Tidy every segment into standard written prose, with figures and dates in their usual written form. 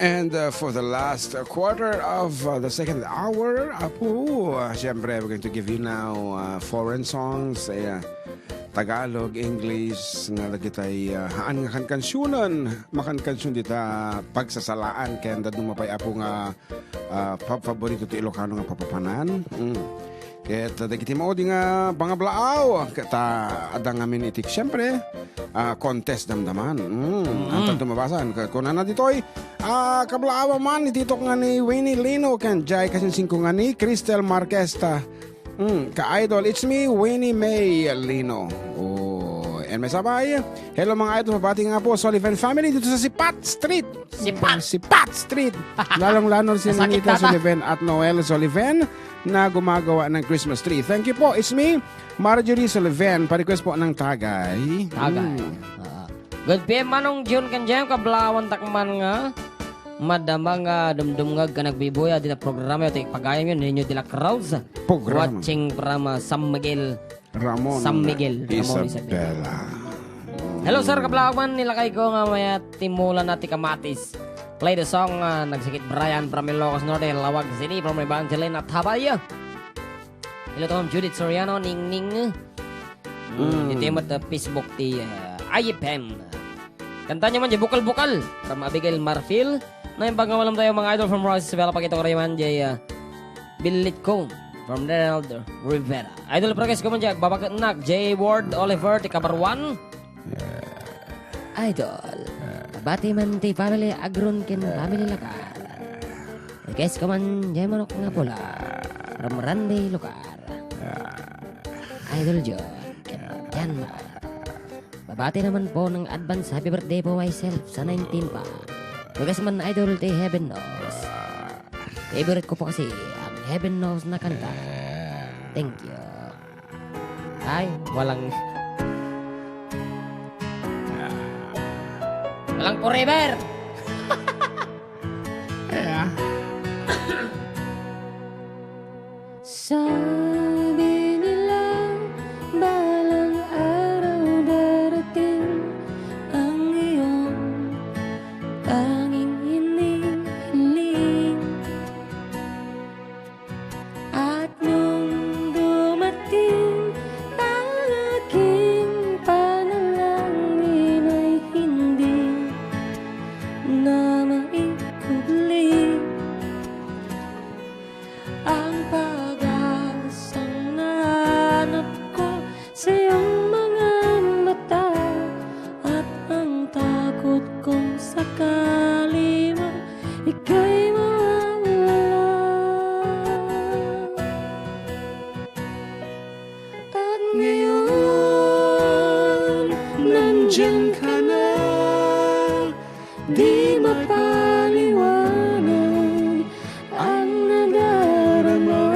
And for the last quarter of the second hour, syempre, we're going to give you now foreign songs, Tagalog, English, nga lagi tayo haan nga kankansyonan, makankansyon dita pagsasalaan, kaya andad numapay apo nga paborito ti Ilocano nga papapanan. Kaya dagiti mo di nga bangablaaw, kata adang ngamin itik, syempre, contest damdaman. Antang tumabasan. Kung na ditoy, kablaawa man, ititok nga ni Winnie Lino, kan jay kasinsingko nga ni Cristel Marquesta. Ka-idol, it's me, Winnie May Lino. And may sabay, hello mga idol, mabati nga po, Sullivan family dito sa Sipat Street. Sipat Street. Lalong-lalo si Nita Sullivan at Noel Sullivan na gumagawa ng Christmas tree. Thank you po, it's me, Marjorie Sullivan, pa-request po ng Tagay. Good PM manong Jun kanjayam, kablawan takman nga. Madamang dumdum nga nagbibuya dito programa yung pagayam yun ninyo dila crowds watching from San Miguel Isabela. Hello sir, kablawan nilakay ko nga may timulan natin kamatis. Play the song nagsikit Brian from Ilocos Norte, Lawag City from Evangeline at Habaya. Hello to Judith Soriano, Ning Ning. Ito yung Facebook ti IPM. Kanta niya man dyan, bukal-bukal from Abigail Marfil. Na yung pagkawalam tayo mga idol from Ross Isabela, pakita ko rin man dyan Bilit ko from Donald Rivera. Idol progress ko man dyan, babakanak J. Ward Oliver, ti Kabarwan. Idol, bati man ti family agron kin family lakar. Request ko man dyan manok nga pula from Randy Lucar. Idol John, dyan babati naman po ng advance happy birthday po myself sa 19 pa. Bagas man idol ti Heaven Knows. Favorite ko po kasi ang Heaven Knows na kanta. Thank you. Ay, walang forever. Sabi nila balang araw darating ang iyong tanging hinihiling. At nung dumating ang aking panalangin ay hindi na maikubli ang pag-asang nahanap ko sa iyong mga mata at ang takot kong sakali mo ika'y mawawala. At ngayon nandyan ka na, di mapaliwanag ang nadarama.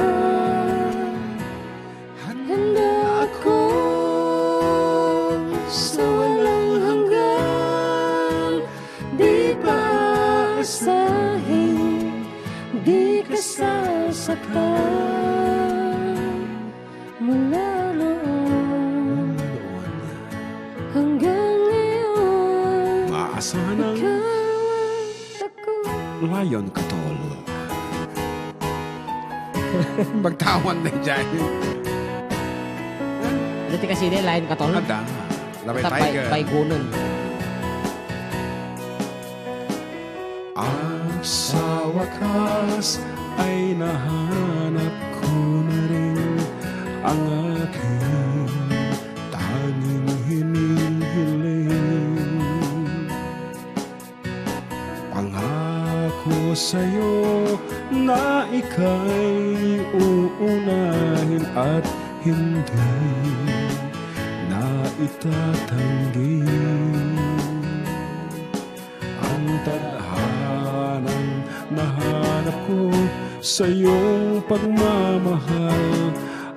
Handa ako sa walang hanggan, di pa asahin, di ka sasaktan. Mula noon hanggang ngayon, Maasahan ng layon katol. Magtawan na dyan. dati kasi din lain katol. Ada. Labay Ata tiger. pay gunon. Sa wakas ay nahanap ko na rin ang aking tanging hinihiling. Pangako sa'yo na ika'y uunahin at hindi na itatanggi ang tadhanang nahanap ko sa iyong pagmamahal,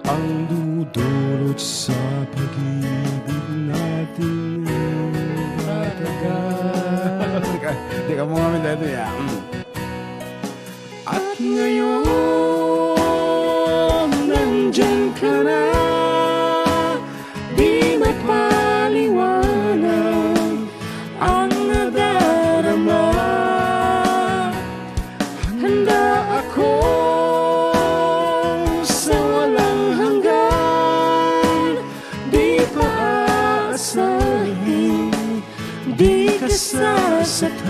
ang dudulot sa pag-ibig natin matagal. Di ka mo kami dito yan. At ngayon nandyan ka na, di mapaliwanag ang nadarama. nasasaktan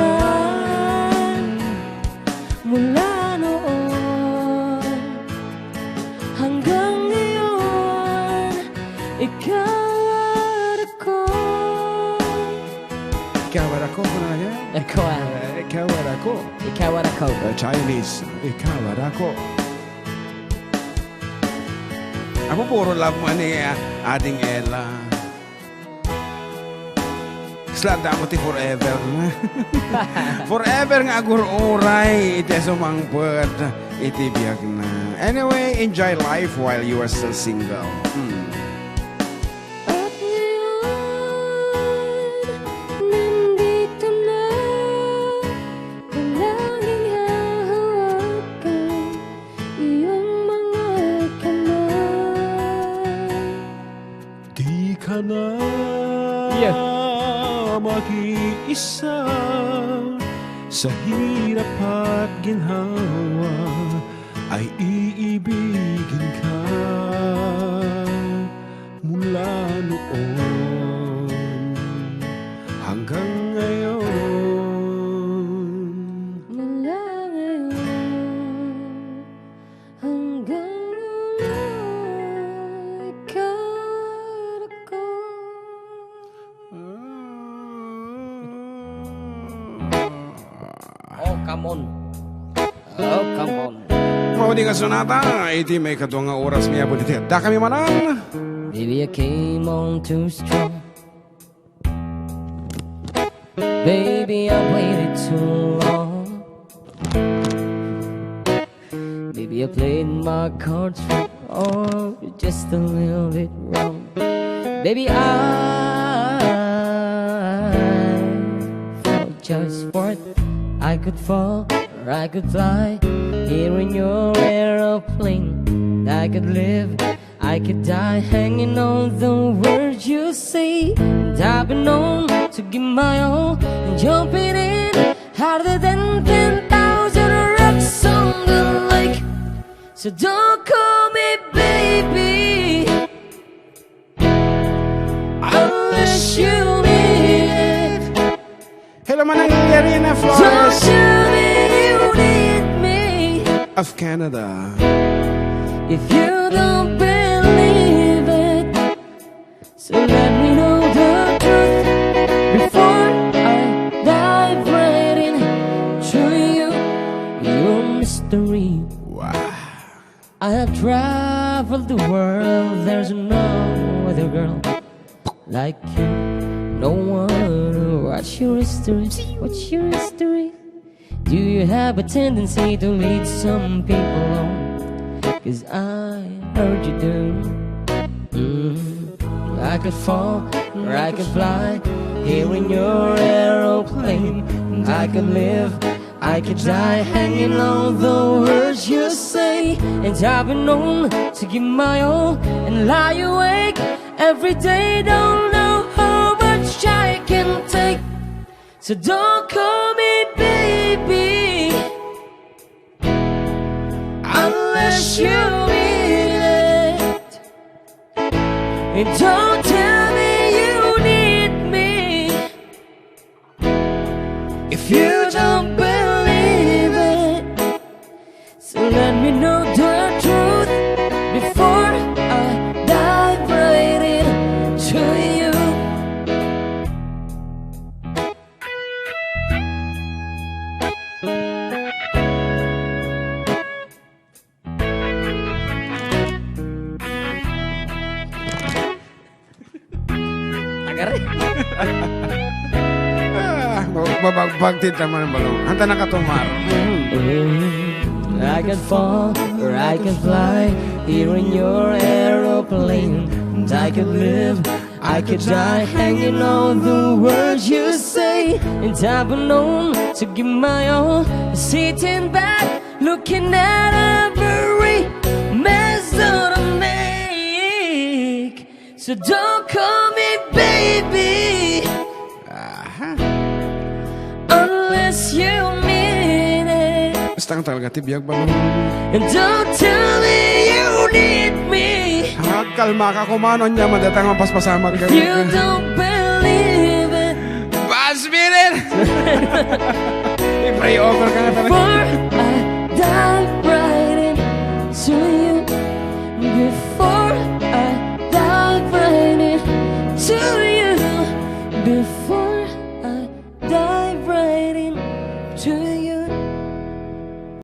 mula noon hanggang ngayon. Ikaw at ako. Ikaw at ako na yan. Ikaw Ikaw at ako. Ikaw at ako. Chinese. Ikaw at ako. Ako puro love mo ni Ading Ella. Slada mo ti forever na. Forever nga agur oray. Iti sumangpad. Iti biyag na. Anyway, enjoy life while you are still single. At ngayon, nandito na, palaging hahawakan iyong mga kamay. Di ka na mag-iisa sa hirap at ginhawa, ay iibigin ka mula noon hanggang ngayon. Mula ngayon hanggang ngayon, ikaw at ako. Oh, come on. Oh, come on. Maudi ka sonata, iti may katong nga oras niya po dito. Da kami manan. Maybe I came on too strong. Baby, I waited too long. Maybe I played my cards wrong, or just a little bit wrong. Baby, I fell just for it. I could fall or I could fly here in your aeroplane. I could live, I could die, hanging on the words you say. And I've been known to give my all and jumping in harder than 10,000 rocks on the lake. So don't call me baby unless you mean it. Hello manang Yarina Don't Flores tell me you need me of Canada. if you don't believe it. So let me know the truth before I dive right into your mystery. Wow. I have traveled the world. There's no other girl like you. No one. What's your history? What's your history? Do you have a tendency to lead some people on? 'Cause I heard you do. I could fall or I could fly here in your aeroplane. I could live, I could die, hanging on the words you say. And I've been known to give my all and lie awake every day. Don't know how much I can take. So don't call me baby unless you mean it. And don't tell me you need me if you don't believe it. So let me know the truth before I dive right into you. Mabagbagtid naman ang balong. Hanta na katumar. I could fall or I could fly here in your aeroplane. And I could live, I could die, hanging on the words you say. And I've been known to give my all, sitting back, looking at every mess that I make. So don't call me baby unless you mean it. Basta ang talaga tibiyag balong. And don't tell me you need me Kalma ka kumanon niya, madatang mapaspasama ka. if you don't believe it. Bad spirit! I-pray over